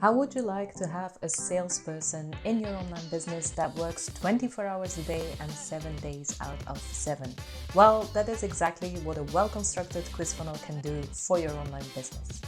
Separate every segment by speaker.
Speaker 1: How would you like to have a salesperson in your online business that works 24 hours a day and 7 days out of 7? Well, that is exactly what a well-constructed quiz funnel can do for your online business.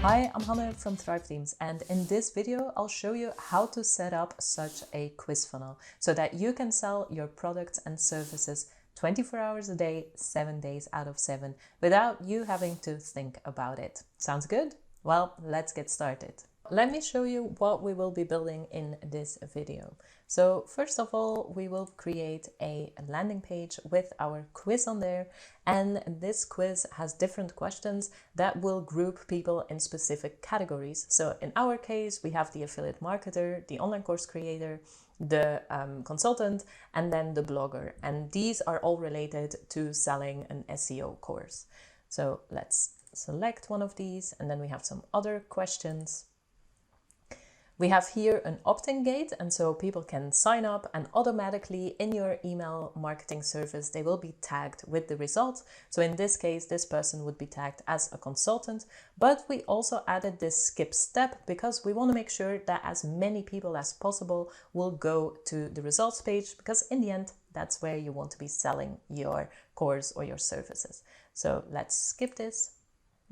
Speaker 1: Hi, I'm Hanne from Thrive Themes, and in this video I'll show you how to set up such a quiz funnel so that you can sell your products and services 24 hours a day, 7 days out of 7 without you having to think about it. Sounds good? Well, let's get started. Let me show you what we will be building in this video. So first of all, we will create a landing page with our quiz on there. And this quiz has different questions that will group people in specific categories. So in our case, we have the affiliate marketer, the online course creator, the consultant, and then the blogger. And these are all related to selling an SEO course. So let's select one of these, and then we have some other questions. We have here an opt-in gate, and so people can sign up and automatically in your email marketing service, they will be tagged with the result. So in this case, this person would be tagged as a consultant, but we also added this skip step because we want to make sure that as many people as possible will go to the results page, because in the end, that's where you want to be selling your course or your services. So let's skip this.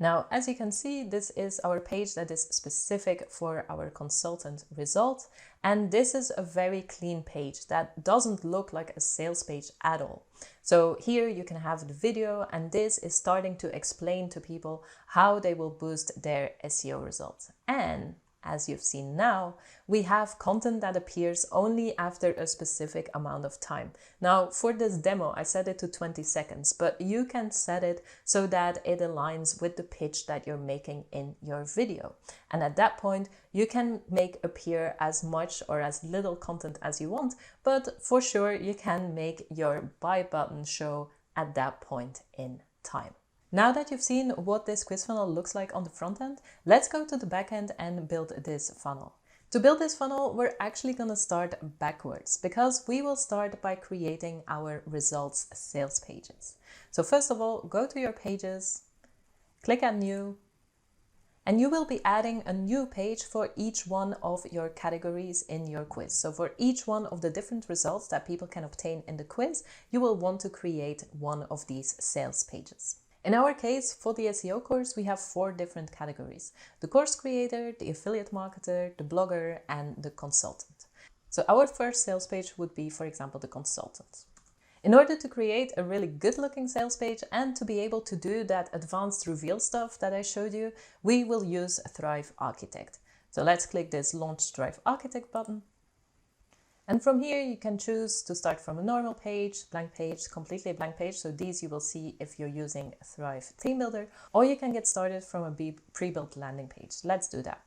Speaker 1: Now, as you can see, this is our page that is specific for our consultant result. And this is a very clean page that doesn't look like a sales page at all. So here you can have the video, and this is starting to explain to people how they will boost their SEO results. And as you've seen now, we have content that appears only after a specific amount of time. Now, for this demo, I set it to 20 seconds, but you can set it so that it aligns with the pitch that you're making in your video. And at that point, you can make appear as much or as little content as you want, but for sure, you can make your buy button show at that point in time. Now that you've seen what this quiz funnel looks like on the front end, let's go to the back end and build this funnel. To build this funnel, we're actually going to start backwards because we will start by creating our results sales pages. So first of all, go to your pages, click Add New, and you will be adding a new page for each one of your categories in your quiz. So for each one of the different results that people can obtain in the quiz, you will want to create one of these sales pages. In our case, for the SEO course, we have 4 different categories: the course creator, the affiliate marketer, the blogger, and the consultant. So our first sales page would be, for example, the consultant. In order to create a really good looking sales page and to be able to do that advanced reveal stuff that I showed you, we will use Thrive Architect. So let's click this Launch Thrive Architect button. And from here, you can choose to start from a normal page, blank page, completely blank page. So these you will see if you're using Thrive Theme Builder, or you can get started from a pre-built landing page. Let's do that.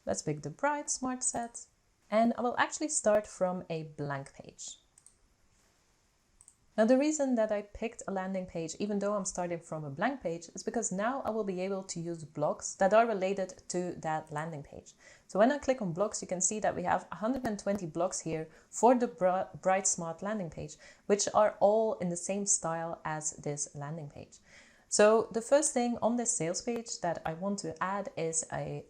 Speaker 1: Let's pick the Bright Smart Set, and I will actually start from a blank page. Now, the reason that I picked a landing page, even though I'm starting from a blank page, is because now I will be able to use blocks that are related to that landing page. So when I click on blocks, you can see that we have 120 blocks here for the Bright Smart landing page, which are all in the same style as this landing page. So the first thing on this sales page that I want to add is a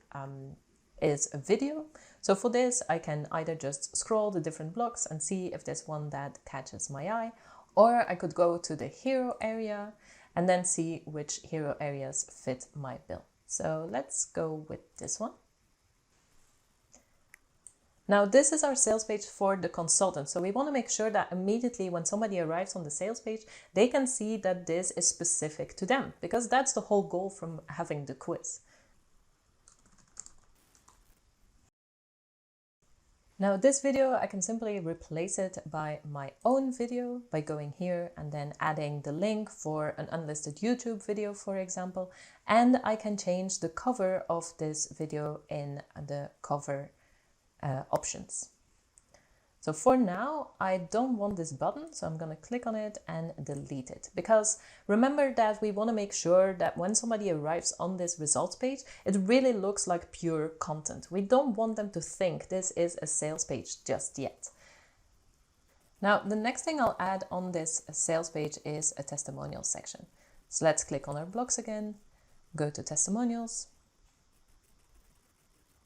Speaker 1: video. So for this, I can either just scroll the different blocks and see if there's one that catches my eye, or I could go to the hero area and then see which hero areas fit my bill. So let's go with this one. Now, this is our sales page for the consultant. So we want to make sure that immediately when somebody arrives on the sales page, they can see that this is specific to them, because that's the whole goal from having the quiz. Now, this video, I can simply replace it by my own video by going here and then adding the link for an unlisted YouTube video, for example, and I can change the cover of this video in the cover options. So for now, I don't want this button, so I'm going to click on it and delete it. Because remember that we want to make sure that when somebody arrives on this results page, it really looks like pure content. We don't want them to think this is a sales page just yet. Now, the next thing I'll add on this sales page is a testimonial section. So let's click on our blocks again, go to testimonials,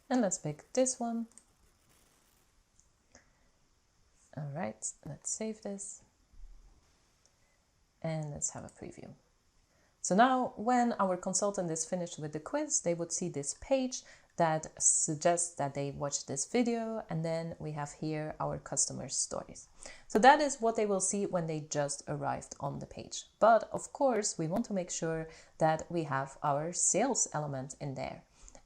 Speaker 1: and let's pick this one. All right, let's save this. And let's have a preview. So now when our consultant is finished with the quiz, they would see this page that suggests that they watched this video, and then we have here our customer stories. So that is what they will see when they just arrived on the page. But of course, we want to make sure that we have our sales element in there.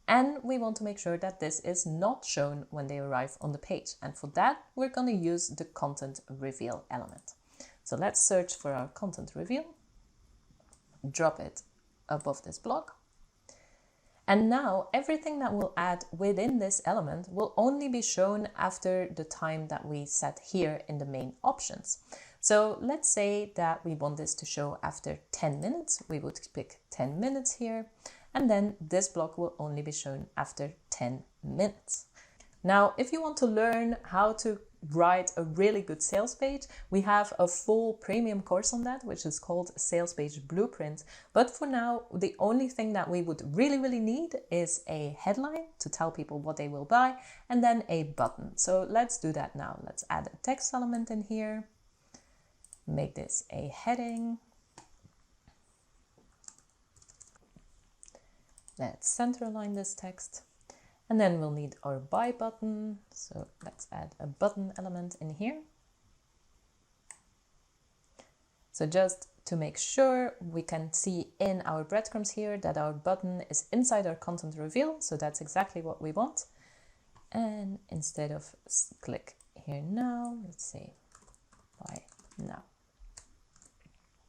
Speaker 1: And we want to make sure that this is not shown when they arrive on the page. And for that, we're going to use the content reveal element. So let's search for our content reveal, drop it above this block. And now everything that we'll add within this element will only be shown after the time that we set here in the main options. So let's say that we want this to show after 10 minutes. We would pick 10 minutes here, and then this block will only be shown after 10 minutes. Now, if you want to learn how to write a really good sales page, we have a full premium course on that, which is called Sales Page Blueprint. But for now, the only thing that we would really need is a headline to tell people what they will buy, and then a button. So let's do that now. Let's add a text element in here, make this a heading. Let's center align this text. And then we'll need our buy button. So let's add a button element in here. So just to make sure, we can see in our breadcrumbs here that our button is inside our content reveal. So that's exactly what we want. And instead of click here now, let's say buy now.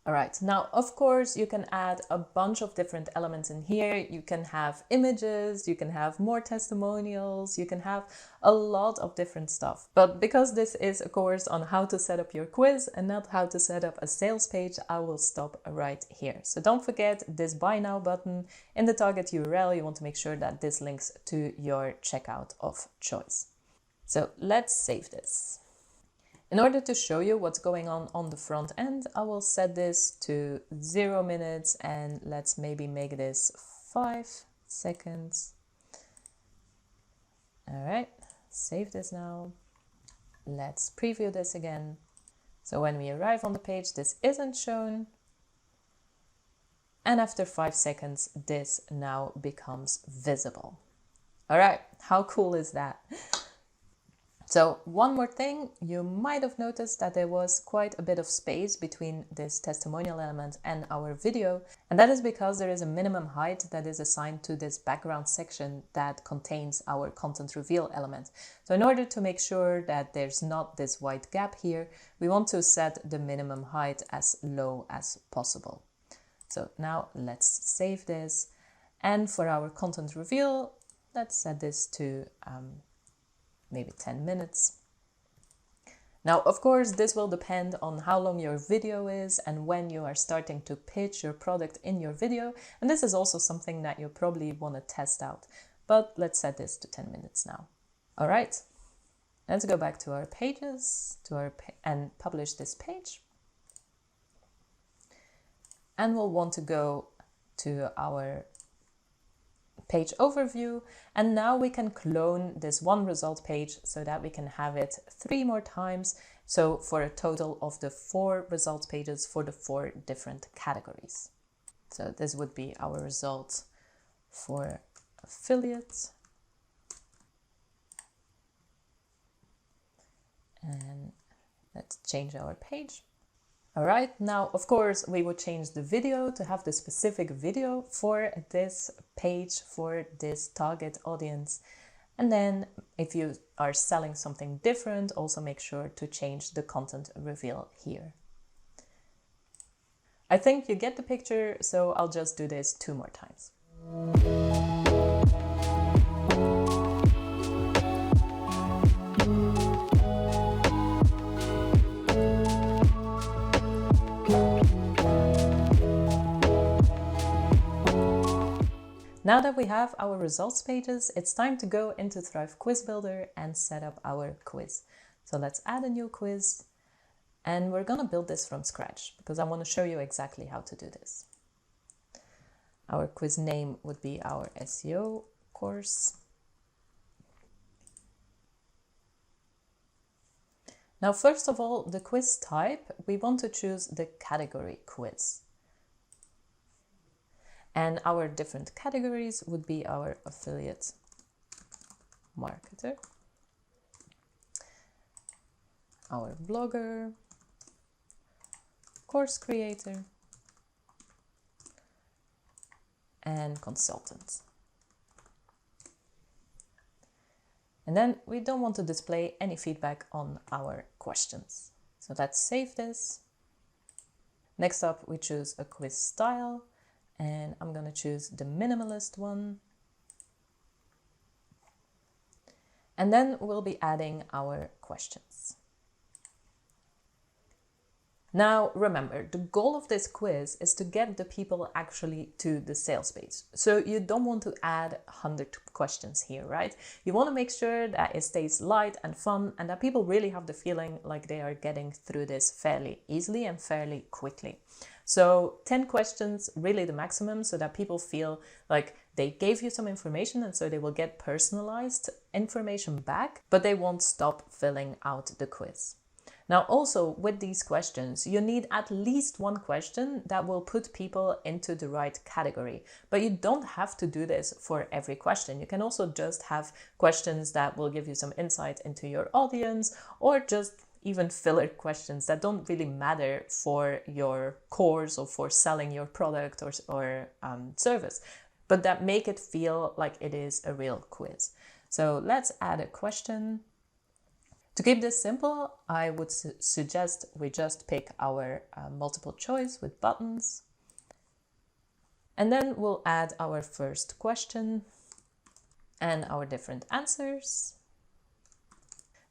Speaker 1: All right, now, of course, you can add a bunch of different elements in here. You can have images, you can have more testimonials, you can have a lot of different stuff. But because this is a course on how to set up your quiz and not how to set up a sales page, I will stop right here. So don't forget this buy now button in the target URL. You want to make sure that this links to your checkout of choice. So let's save this. In order to show you what's going on the front end, I will set this to 0 minutes and let's maybe make this 5 seconds. All right, save this now. Let's preview this again. So when we arrive on the page, this isn't shown. And after 5 seconds, this now becomes visible. All right, how cool is that? So one more thing, you might have noticed that there was quite a bit of space between this testimonial element and our video. And that is because there is a minimum height that is assigned to this background section that contains our content reveal element. So in order to make sure that there's not this white gap here, we want to set the minimum height as low as possible. So now let's save this. And for our content reveal, let's set this to maybe 10 minutes. Now, of course, this will depend on how long your video is and when you are starting to pitch your product in your video. And this is also something that you probably want to test out. But let's set this to 10 minutes now. All right, let's go back to our pages and publish this page. And we'll want to go to our page overview, and now we can clone this one result page so that we can have it 3 more times, so for a total of the 4 results pages for the 4 different categories. So this would be our result for affiliate, and let's change our page. All right, now, of course, we would change the video to have the specific video for this page, for this target audience. And then if you are selling something different, also make sure to change the content reveal here. I think you get the picture, so I'll just do this 2 more times. Now that we have our results pages, it's time to go into Thrive Quiz Builder and set up our quiz. So let's add a new quiz. And we're going to build this from scratch because I want to show you exactly how to do this. Our quiz name would be our SEO course. Now, first of all, the quiz type, we want to choose the category quiz. And our different categories would be our affiliate marketer, our blogger, course creator, and consultant. And then we don't want to display any feedback on our questions. So let's save this. Next up, we choose a quiz style, and I'm going to choose the minimalist one. And then we'll be adding our questions. Now, remember, the goal of this quiz is to get the people actually to the sales page. So you don't want to add 100 questions here, right? You want to make sure that it stays light and fun and that people really have the feeling like they are getting through this fairly easily and fairly quickly. So 10 questions, really the maximum, so that people feel like they gave you some information and so they will get personalized information back, but they won't stop filling out the quiz. Now, also with these questions, you need at least one question that will put people into the right category. But you don't have to do this for every question. You can also just have questions that will give you some insight into your audience, or just even filler questions that don't really matter for your course or for selling your product or service, but that make it feel like it is a real quiz. So let's add a question. To keep this simple, I would suggest we just pick our multiple choice with buttons. And then we'll add our first question and our different answers.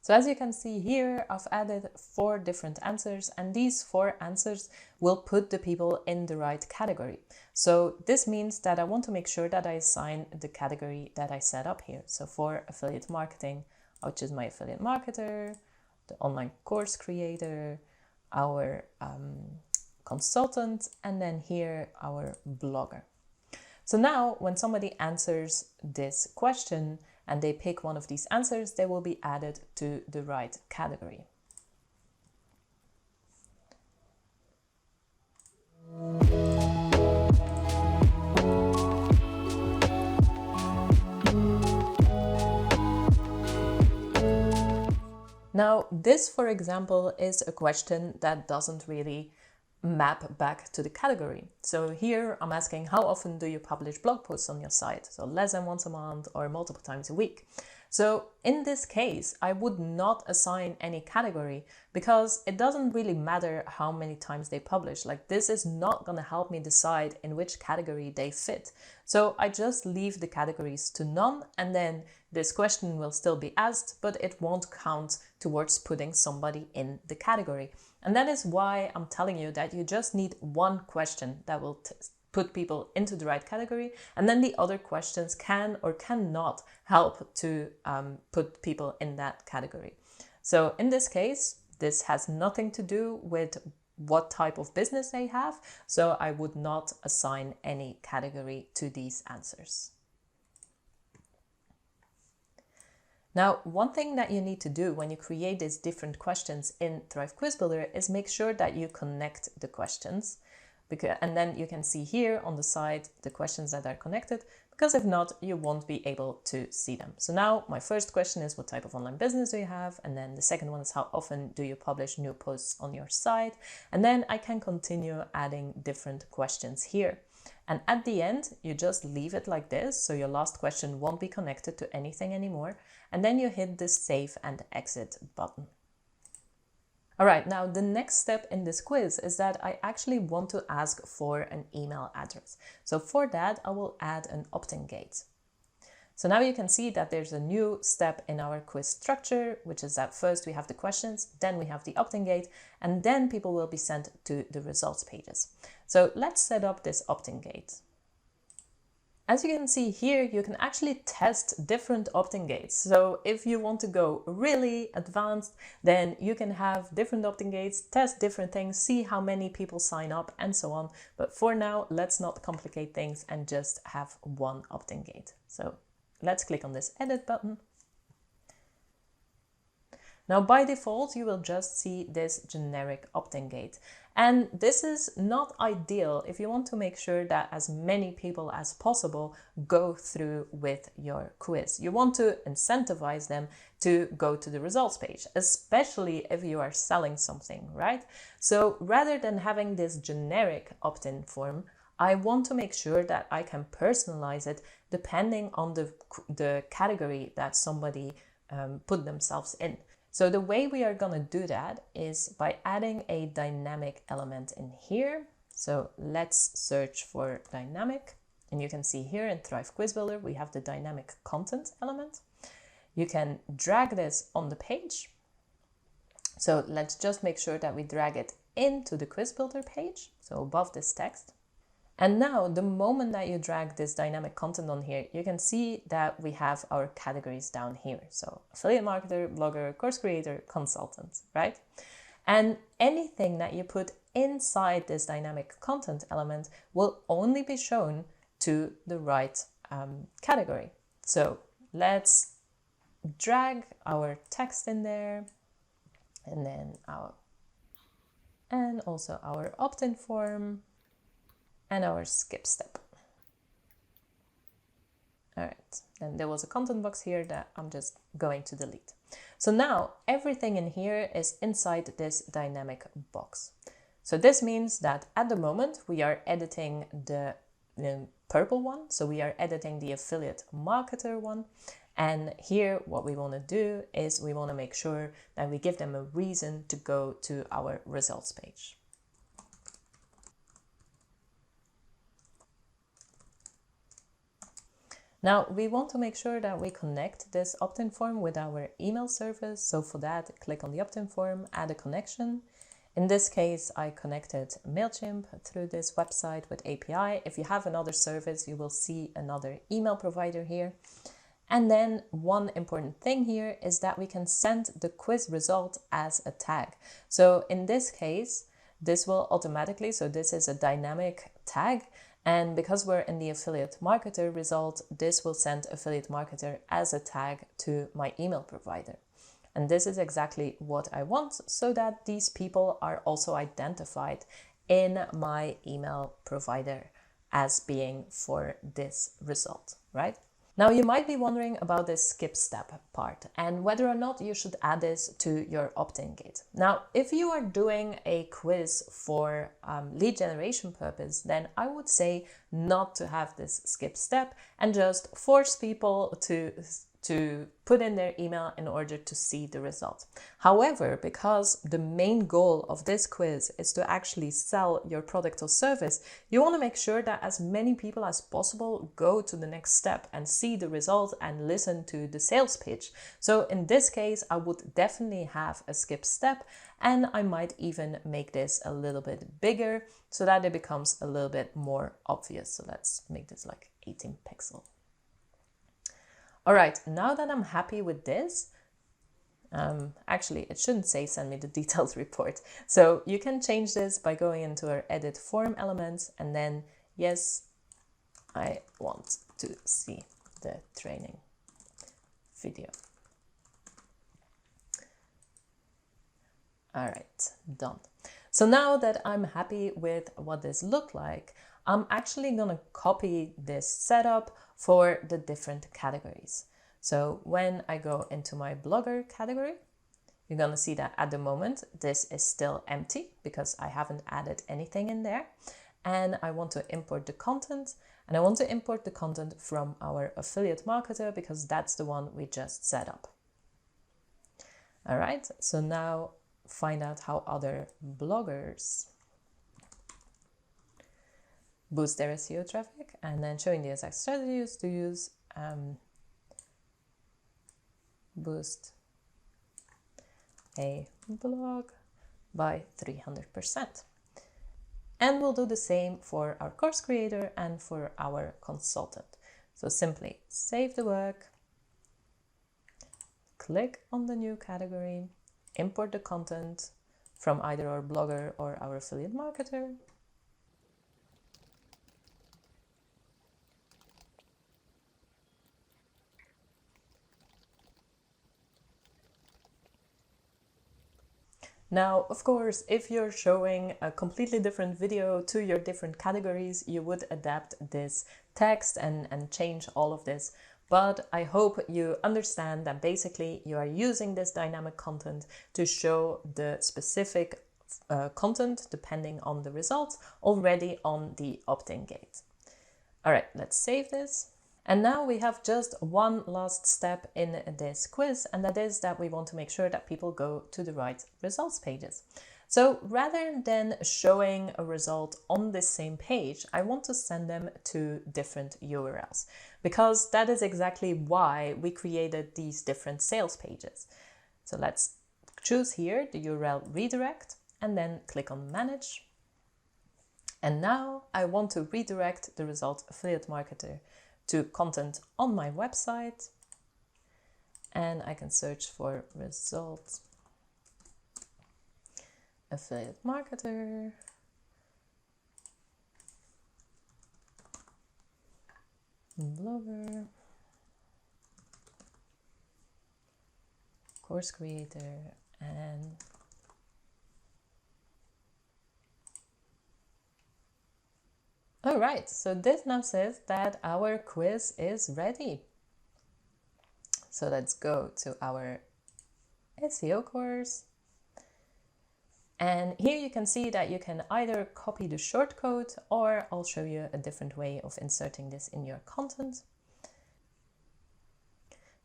Speaker 1: So as you can see here, I've added 4 different answers, and these 4 answers will put the people in the right category. So this means that I want to make sure that I assign the category that I set up here. So for affiliate marketing, I'll choose my affiliate marketer, the online course creator, our consultant, and then here our blogger. So now when somebody answers this question and they pick one of these answers, they will be added to the right category. Now, this, for example, is a question that doesn't really map back to the category. So here I'm asking, how often do you publish blog posts on your site? So less than once a month or multiple times a week. So in this case, I would not assign any category because it doesn't really matter how many times they publish. Like, this is not going to help me decide in which category they fit. So I just leave the categories to none, and then this question will still be asked, but it won't count towards putting somebody in the category. And that is why I'm telling you that you just need one question that will put people into the right category, and then the other questions can or cannot help to put people in that category. So in this case, this has nothing to do with what type of business they have, so I would not assign any category to these answers. Now, one thing that you need to do when you create these different questions in Thrive Quiz Builder is make sure that you connect the questions. And then you can see here on the side the questions that are connected, because if not, you won't be able to see them. So now my first question is, what type of online business do you have? And then the second one is, how often do you publish new posts on your site? And then I can continue adding different questions here. And at the end, you just leave it like this, so your last question won't be connected to anything anymore. And then you hit the Save and Exit button. All right, now the next step in this quiz is that I actually want to ask for an email address. So for that, I will add an opt-in gate. So now you can see that there's a new step in our quiz structure, which is that first we have the questions, then we have the opt-in gate, and then people will be sent to the results pages. So let's set up this opt-in gate. As you can see here, you can actually test different opt-in gates. So if you want to go really advanced, then you can have different opt-in gates, test different things, see how many people sign up and so on. But for now, let's not complicate things and just have one opt-in gate. So let's click on this edit button. Now, by default, you will just see this generic opt-in gate. And this is not ideal if you want to make sure that as many people as possible go through with your quiz. You want to incentivize them to go to the results page, especially if you are selling something, right? So rather than having this generic opt-in form, I want to make sure that I can personalize it depending on the category that somebody put themselves in. So the way we are going to do that is by adding a dynamic element in here. So let's search for dynamic. And you can see here in Thrive Quiz Builder, we have the dynamic content element. You can drag this on the page. So let's just make sure that we drag it into the Quiz Builder page, so above this text. And now, the moment that you drag this dynamic content on here, you can see that we have our categories down here. So affiliate marketer, blogger, course creator, consultant, right? And anything that you put inside this dynamic content element will only be shown to the right category. So let's drag our text in there, and then also our opt-in form, and our skip step. All right, then there was a content box here that I'm just going to delete. So now everything in here is inside this dynamic box. So this means that at the moment we are editing the purple one. So we are editing the affiliate marketer one. And here what we want to do is we want to make sure that we give them a reason to go to our results page. Now, we want to make sure that we connect this opt-in form with our email service. So for that, click on the opt-in form, add a connection. In this case, I connected MailChimp through this website with API. If you have another service, you will see another email provider here. And then one important thing here is that we can send the quiz result as a tag. So in this case, this will automatically, so this is a dynamic tag. And because we're in the affiliate marketer result, this will send affiliate marketer as a tag to my email provider. And this is exactly what I want, so that these people are also identified in my email provider as being for this result, right? Now, you might be wondering about this skip step part and whether or not you should add this to your opt-in gate. Now, if you are doing a quiz for lead generation purpose, then I would say not to have this skip step and just force people to put in their email in order to see the result. However, because the main goal of this quiz is to actually sell your product or service, you want to make sure that as many people as possible go to the next step and see the result and listen to the sales pitch. So in this case, I would definitely have a skip step, and I might even make this a little bit bigger so that it becomes a little bit more obvious. So let's make this like 18 pixel. All right, now that I'm happy with this, actually it shouldn't say send me the detailed report. So you can change this by going into our edit form elements and then, yes, I want to see the training video. All right, done. So now that I'm happy with what this looked like, I'm actually gonna copy this setup for the different categories. So when I go into my blogger category, you're gonna see that at the moment, this is still empty because I haven't added anything in there. And I want to import the content, and I want to import the content from our affiliate marketer because that's the one we just set up. All right, so now find out how other bloggers boost their SEO traffic, and then showing the exact strategies to use. Boost a blog by 300%. And we'll do the same for our course creator and for our consultant. So simply save the work, click on the new category, import the content from either our blogger or our affiliate marketer. Now, of course, if you're showing a completely different video to your different categories, you would adapt this text and change all of this. But I hope you understand that basically you are using this dynamic content to show the specific content depending on the results already on the opt-in gate. All right, let's save this. And now we have just one last step in this quiz, and that is that we want to make sure that people go to the right results pages. So rather than showing a result on this same page, I want to send them to different URLs, because that is exactly why we created these different sales pages. So let's choose here the URL redirect and then click on manage. And now I want to redirect the result affiliate marketer to content on my website, and I can search for result affiliate marketer, blogger, course creator, and all right, so this now says that our quiz is ready. So let's go to our SEO course. And here you can see that you can either copy the shortcode, or I'll show you a different way of inserting this in your content.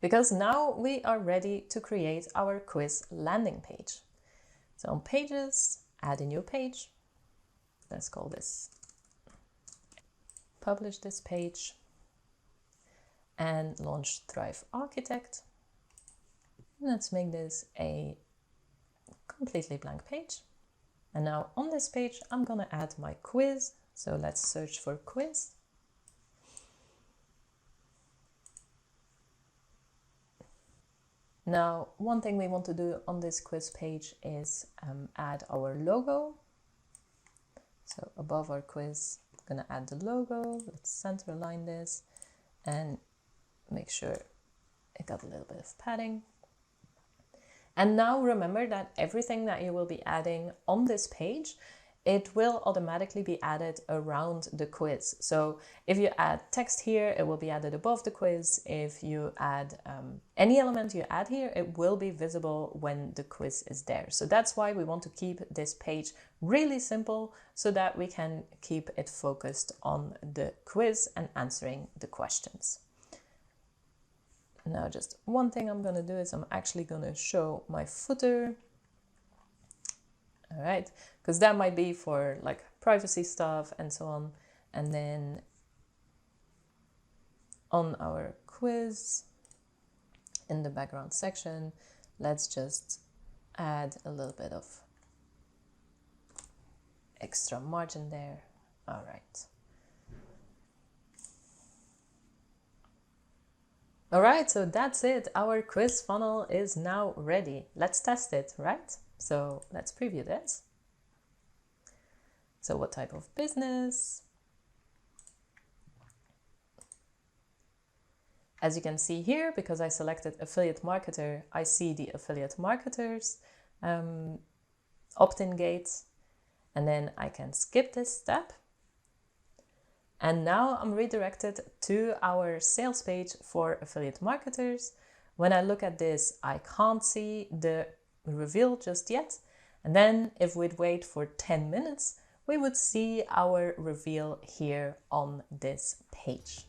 Speaker 1: Because now we are ready to create our quiz landing page. So on pages, add a new page. Let's call this publish this page and launch Thrive Architect. Let's make this a completely blank page. And now on this page, I'm going to add my quiz. So let's search for quiz. Now, one thing we want to do on this quiz page is add our logo. So above our quiz, I'm going to add the logo. Let's center align this and make sure it got a little bit of padding. And now remember that everything that you will be adding on this page, it will automatically be added around the quiz. So if you add text here, it will be added above the quiz. If you add any element you add here, it will be visible when the quiz is there. So that's why we want to keep this page really simple, so that we can keep it focused on the quiz and answering the questions. Now, just one thing I'm going to do is I'm actually going to show my footer. All right, because that might be for like privacy stuff and so on. And then on our quiz in the background section, let's just add a little bit of extra margin there. All right. All right, so that's it. Our quiz funnel is now ready. Let's test it, right? So let's preview this. So what type of business? As you can see here, because I selected affiliate marketer, I see the affiliate marketers opt-in gates, and then I can skip this step. And now I'm redirected to our sales page for affiliate marketers. When I look at this, I can't see the reveal just yet. And then if we'd wait for 10 minutes, we would see our reveal here on this page.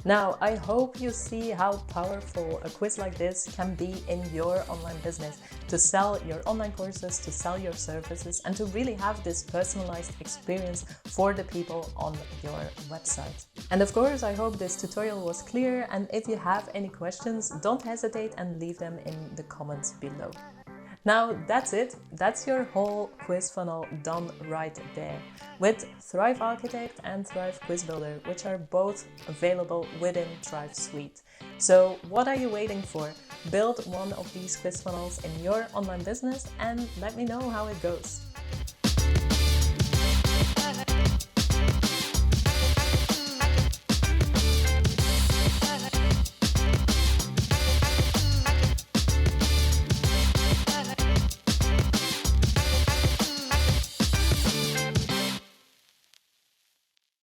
Speaker 1: Now, I hope you see how powerful a quiz like this can be in your online business to sell your online courses, to sell your services, and to really have this personalized experience for the people on your website. And of course, I hope this tutorial was clear, and if you have any questions, don't hesitate and leave them in the comments below. Now that's it. That's your whole quiz funnel done right there with Thrive Architect and Thrive Quiz Builder, which are both available within Thrive Suite. So what are you waiting for? Build one of these quiz funnels in your online business and let me know how it goes.